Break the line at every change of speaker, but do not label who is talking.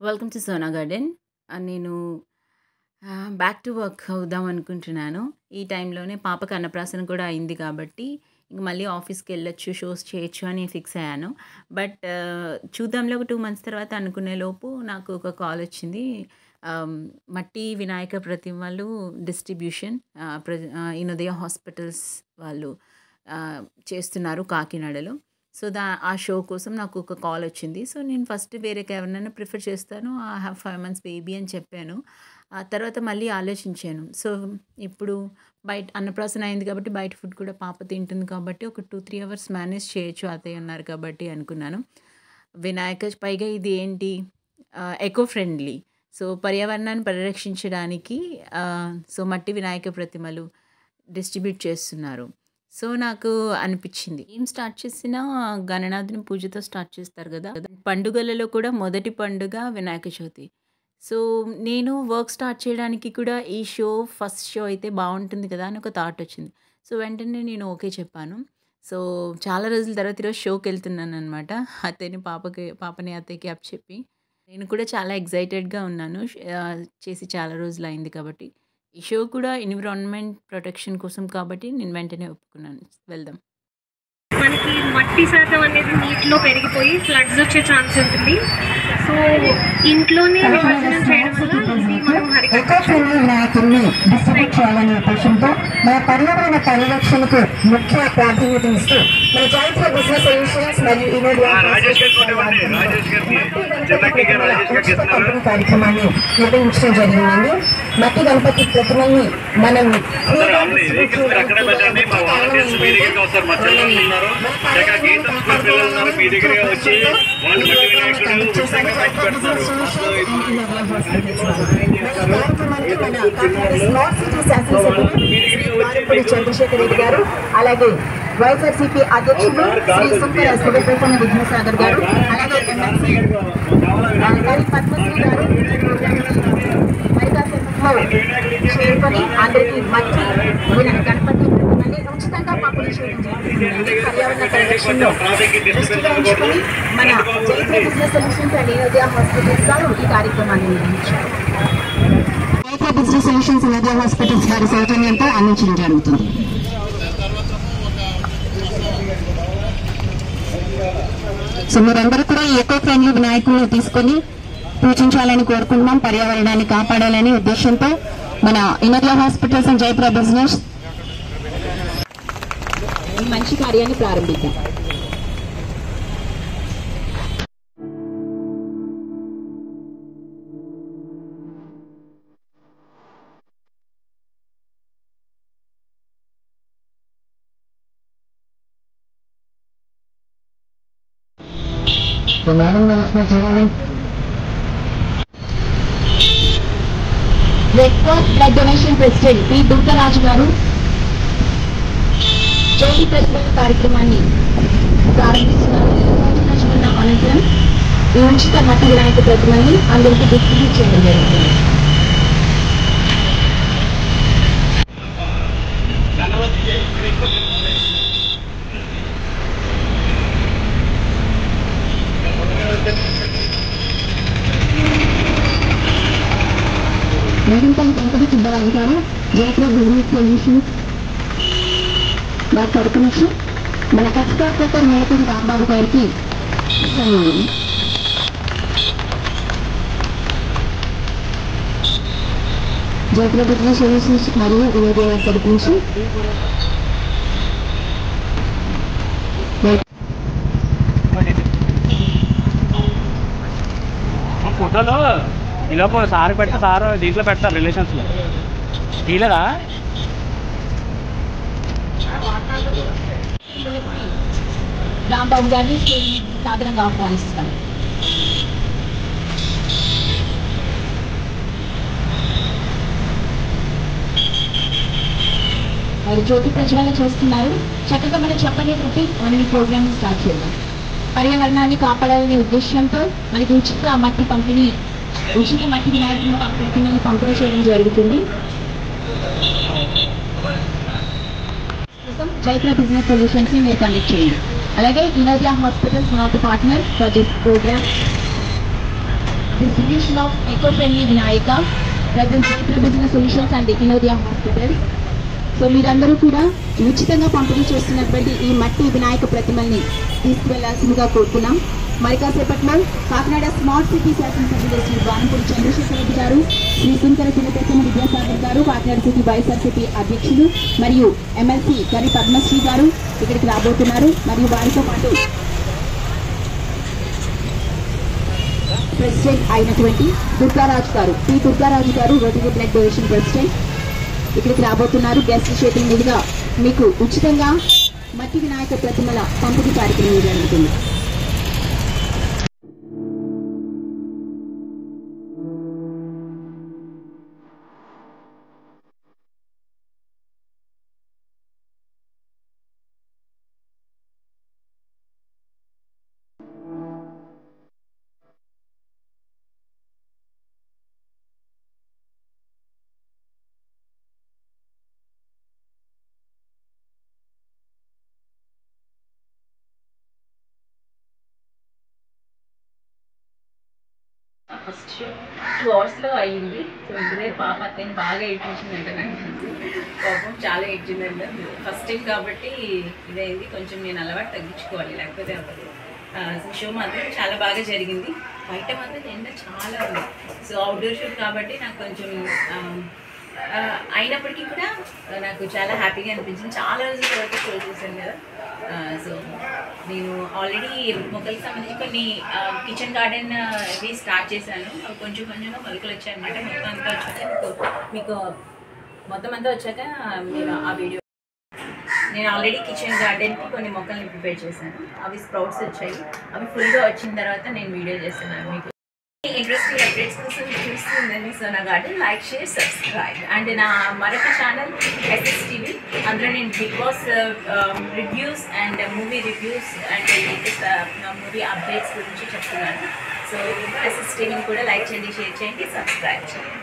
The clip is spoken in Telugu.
Welcome to Sona garden. నేను బ్యాక్ టు వర్క్ అవుదాం అనుకుంటున్నాను. ఈ టైంలోనే పాపకి అన్నప్రాసన కూడా అయింది కాబట్టి, ఇంక మళ్ళీ ఆఫీస్‌కెళ్ళొచ్చు, షోస్ చేయొచ్చు అని ఫిక్స్ అయ్యాను. బట్ చూద్దాంలే ఒక 2 మంత్స్ తర్వాత అనుకునే లోపు నాకు ఒక కాలొచ్చింది. మట్టి వినాయక ప్రతిమలు డిస్ట్రిబ్యూషన్ ఇనోదయ హాస్పిటల్స్ వాళ్ళు చేస్తున్నారు కాకినాడలో. సో, ఆ షో కోసం నాకు ఒక కాలొచ్చింది. సో, నేను ఫస్ట్ వేరేకి ఎవరినైనా ప్రిఫర్ చేస్తాను. ఐ హావ్ 5 మంత్స్ బేబీ అని చెప్పాను. ఆ తర్వాత మళ్ళీ ఆలోచించాను. సో, ఇప్పుడు బయట అన్నప్రాసన అయింది కాబట్టి బయట ఫుడ్ కూడా పాప తింటుంది కాబట్టి ఒక 2, 3 అవర్స్ మేనేజ్ చేయొచ్చు అత్తయ్య ఉన్నారు కాబట్టి అనుకున్నాను. పైగా ఇది ఏంటి ఎకో ఫ్రెండ్లీ. సో, పర్యావరణాన్ని పరిరక్షించడానికి సో, మట్టి వినాయక ప్రతిమలు డిస్ట్రిబ్యూట్ చేస్తున్నారు. సో, నాకు అనిపించింది. ఏం స్టార్ట్ చేసినా గణనాథుని పూజతో స్టార్ట్ చేస్తారు కదా! పండుగలలో కూడా మొదటి పండుగ వినాయక చవితి. సో, నేను వర్క్ స్టార్ట్ చేయడానికి కూడా ఈ ఫస్ట్ షో అయితే బావుంటుంది కదా అని ఒక థాట్ వచ్చింది. సో, వెంటనే నేను ఓకే చెప్పాను. సో, చాలా రోజుల తర్వాత ఈరోజు షోకెళ్తున్నాననమాట. పాపని అత్తయ్యకి అప్పచెప్పి. నేను కూడా చాలా ఎక్సైటెడ్‌గా ఉన్నాను. చేసి చాలా రోజులయింది కాబట్టి. ఈ షో కూడా ఎన్విరాన్మెంట్ ప్రొటెక్షన్ కోసం కాబట్టి నేను వెంటనే ఒప్పుకున్నాను. వెళ్దాం.
మనకి మట్టి శాతం అనేది నీటిలో పెరిగిపోయి ఫ్లడ్స్ వచ్చే ఛాన్స్ ఉంటుంది. సో ఇంట్లోనే నిమజ్జనం చేయడం వల్ల ఇది మనం
ఎకో ఫ్రెండ్లీ వినాయకుడిని డిస్ట్రిబ్యూట్ చేయాలనే ఉద్దేశంతో మన పర్యావరణ పరిరక్షణకు ముఖ్య ప్రాధాన్యతనిస్తూ మన చైత్ర బిజినెస్ సొల్యూషన్స్ మరియు ఇనోడియా కార్యక్రమాన్ని నిర్వహించడం జరిగిందండి. మట్టి గణపతి ప్రతిమల్ని మనం చంద్రశేఖర్ రెడ్డి గారు, అలాగే వైఎస్ఆర్సీపీ అధ్యక్షుడు శ్రీ సుంకర శివప్రసన్న విఘ్నసాగర్ గారు, అలాగే ఎమ్మెల్సీ పద్మశ్రీ గారు చేరుకొని అందరికీ మట్టి గణపతి ప్రతిమల్ని ఉచితంగా పంపిణీ చేయడం జరుగుతుంది. పర్యావరణ పరిరక్షణలో దృష్టిగా ఉంచుకొని మన Chaitra business solutions and Inodaya hospitals గారు ఈ కార్యక్రమాన్ని నిర్వహించారు. Chaitra business solutions Inodaya hospitals గారి సౌజన్యంతో అందించడం జరుగుతుంది. సో మీరందరూ కూడా ఎకో ఫ్రెండ్లీ వినాయకులను తీసుకొని పూజించాలని కోరుకుంటున్నాం. పర్యావరణాన్ని కాపాడాలనే ఉద్దేశంతో మన ఇనోదయ హాస్పిటల్స్ అండ్ జైత్ర బిజినెస్ ఈ మంచి కార్యాన్ని ప్రారంభిద్దాం. Red cross blood donation president P Durgaraju గారు జ్యోతి ప్రజ్వలన కార్యక్రమాన్ని ప్రారంభిస్తున్నారు. అనంతరం ఈ ఉచిత మట్టి వినాయక ప్రతిమల్ని అందరికీ డిస్ట్రిబ్యూట్ చేయడం జరుగుతుంది. మేడంపల్లి వెంకట సుబ్బరావు గారు జైత్ర బిజినెస్ సొల్యూషన్స్ వారి తరపు నుంచి మన ఫస్ట్ ఆఫీసర్ మేడపల్లి రాంబాబు గారికి జైత్ర బిజినెస్ సొల్యూషన్స్ మరియు ఇనోదయ తరపు నుంచి
ఫోటోలో ఇలాపో సార్ పెడితే సార్ దీంట్లో పెడతారు రిలేషన్స్లో తీయలేదా?
రాంబాబు గారిని సాధారణంగా ఆహ్వానిస్తాను. వారు జ్యోతి ప్రజ్వలన చేస్తున్నారు. చక్కగా మనం చెప్పని తోటి మనం ఈ ప్రోగ్రామ్ స్టార్ట్ చేద్దాం. పర్యావరణాన్ని కాపాడాలనే ఉద్దేశంతో మనకి ఉచిత మట్టి వినాయకులను పంపిణీ చేయడం జరుగుతుంది. చైత్ర బిజినెస్ సొల్యూషన్స్ ని మీరు కండక్ట్ చేయండి. అలాగే Inodaya hospitals not partner for this programme. distribution of eco-friendly Vinayaka presents Jayatra Business Solutions and Vinodya Hospitals. So మీరందరూ కూడా ఉచితంగా పంపిణీ చేస్తున్నటువంటి ఈ మట్టి వినాయక ప్రతిమల్ని తీసుకువెళ్లాల్సిందిగా కోరుతున్నాం. మరి కాసేపట్లో కాకినాడ స్మార్ట్ సిటీ శాసనసభ్యులు శ్రీ బాణంపూడి చంద్రశేఖర్ రెడ్డి గారు, శ్రీ సుంకర చిన్నపెత్తమ విద్యాసాగర్ గారు, కాకినాడ సిటీ వైఎస్ఆర్సీపీ అధ్యక్షులు మరియు ఎమ్మెల్సీ కరి పద్మశ్రీ గారు ఇక్కడికి రాబోతున్నారు. మరియు వారితో పాటు ప్రెసిడెంట్ అయినటువంటి దుర్గారాజు గారు, పి దుర్గారాజు గారు, రోటరీ బ్లడ్ డొనేషన్ ప్రెసిడెంట్ ఇక్కడికి రాబోతున్నారు. గెస్ట్ చేతుల మీదుగా మీకు ఉచితంగా మట్టి వినాయక ప్రతిమల పంపిణీ కార్యక్రమం జరుగుతుంది.
ఫస్ట్ షో 2 అవర్స్లో అయ్యింది. సో ఇంటి పాప అతను బాగా ఏడ్చిందంట. నాకు పాపం చాలా ఏడ్చిందంట. ఫస్ట్ టైం కాబట్టి ఇదైంది. కొంచెం నేను అలవాటు తగ్గించుకోవాలి, లేకపోతే అవ్వదు. షో మాత్రం చాలా బాగా జరిగింది. బయట మాత్రం ఎండ చాలా ఉంది. సో అవుట్డోర్ షో కాబట్టి నాకు కొంచెం అయినప్పటికీ కూడా నాకు చాలా హ్యాపీగా అనిపించింది. చాలా రోజుల తర్వాత షో చూసాను కదా. సో నేను ఆల్రెడీ మొక్కలకు సంబంధించి కొన్ని కిచెన్ గార్డెన్ ఇవి స్టార్ట్ చేశాను. కొంచెం కొంచెంగా మొలకలు వచ్చాయన్నమాట. మొత్తం అంతా వచ్చాక మీకు మొత్తం అంతా వచ్చాక మీరు ఆ వీడియో నేను ఆల్రెడీ కిచెన్ గార్డెన్కి కొన్ని మొక్కల్ని ప్రిపేర్ చేశాను. అవి స్ప్రౌట్స్ వచ్చాయి. అవి ఫుల్గా వచ్చిన తర్వాత నేను వీడియో చేస్తున్నాను. మీకు ఇంట్రెస్టింగ్ అప్డేట్స్ కోసం చూస్తుందండి Sona garden. Like, share, subscribe. And నా మరొక ఛానల్ SSTV. అందులో నేను Bigg Boss reviews and movie reviews and latest movie updates గురించి చెప్తున్నాను. సో SSTVని కూడా లైక్ చేయండి, షేర్ చేయండి, సబ్స్క్రైబ్ చేయండి.